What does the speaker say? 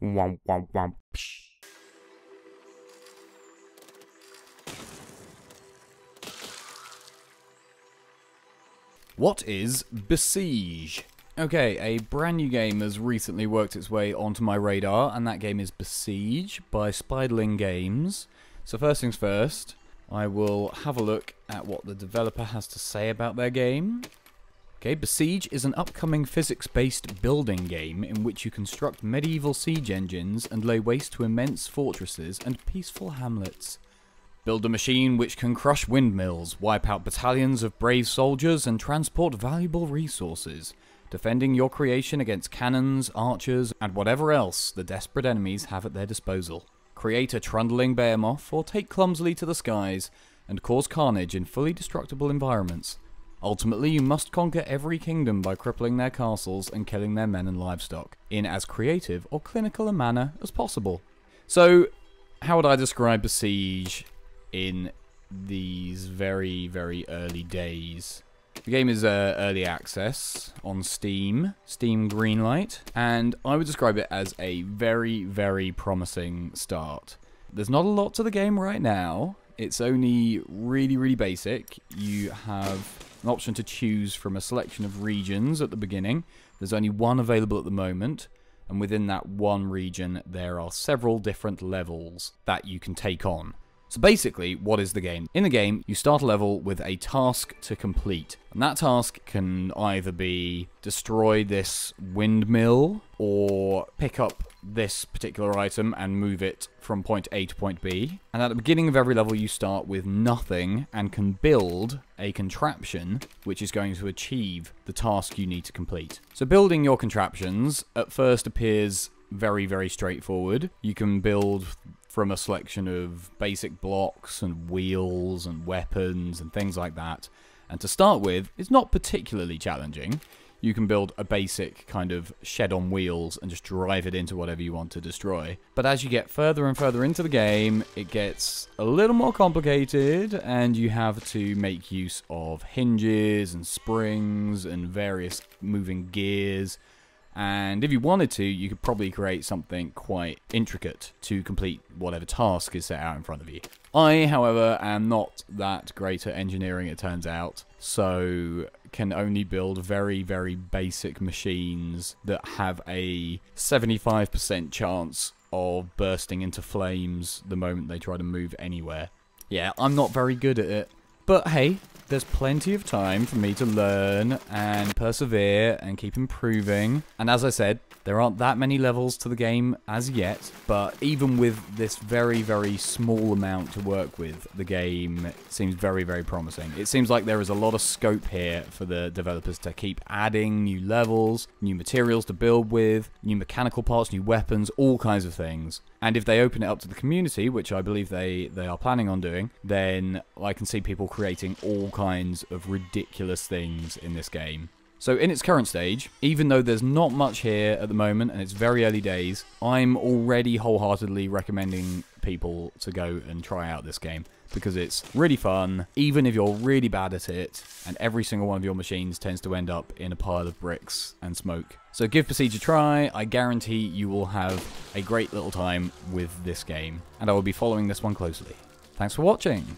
Womp womp womp. Psh. What is Besiege? Okay, a brand new game has recently worked its way onto my radar, and that game is Besiege by Spiderling Games. So first things first, I will have a look at what the developer has to say about their game. Okay, Besiege is an upcoming physics-based building game in which you construct medieval siege engines and lay waste to immense fortresses and peaceful hamlets. Build a machine which can crush windmills, wipe out battalions of brave soldiers, and transport valuable resources, defending your creation against cannons, archers, and whatever else the desperate enemies have at their disposal. Create a trundling behemoth, or take clumsily to the skies, and cause carnage in fully destructible environments. Ultimately, you must conquer every kingdom by crippling their castles and killing their men and livestock, in as creative or clinical a manner as possible. So, how would I describe Besiege in these very, very early days? The game is early access on Steam Greenlight, and I would describe it as a very, very promising start. There's not a lot to the game right now. It's only really, really basic. You have an option to choose from a selection of regions at the beginning. There's only one available at the moment, and within that one region there are several different levels that you can take on. So basically, what is the game? In the game, you start a level with a task to complete. And that task can either be destroy this windmill, or pick up this particular item and move it from point A to point B. And at the beginning of every level, you start with nothing and can build a contraption which is going to achieve the task you need to complete. So building your contraptions at first appears very, very straightforward. You can build from a selection of basic blocks and wheels and weapons and things like that. And to start with, it's not particularly challenging. You can build a basic kind of shed on wheels and just drive it into whatever you want to destroy. But as you get further and further into the game, it gets a little more complicated, and you have to make use of hinges and springs and various moving gears. And if you wanted to, you could probably create something quite intricate to complete whatever task is set out in front of you. I, however, am not that great at engineering, it turns out, so can only build very, very basic machines that have a 75% chance of bursting into flames the moment they try to move anywhere. Yeah, I'm not very good at it. But hey, there's plenty of time for me to learn and persevere and keep improving. And as I said, there aren't that many levels to the game as yet, but even with this very, very small amount to work with, the game seems very, very promising. It seems like there is a lot of scope here for the developers to keep adding new levels, new materials to build with, new mechanical parts, new weapons, all kinds of things. And if they open it up to the community, which I believe they are planning on doing, then I can see people creating all kinds of ridiculous things in this game. So in its current stage, even though there's not much here at the moment and it's very early days, I'm already wholeheartedly recommending people to go and try out this game, because it's really fun, even if you're really bad at it, and every single one of your machines tends to end up in a pile of bricks and smoke. So give Besiege a try. I guarantee you will have a great little time with this game, and I will be following this one closely. Thanks for watching!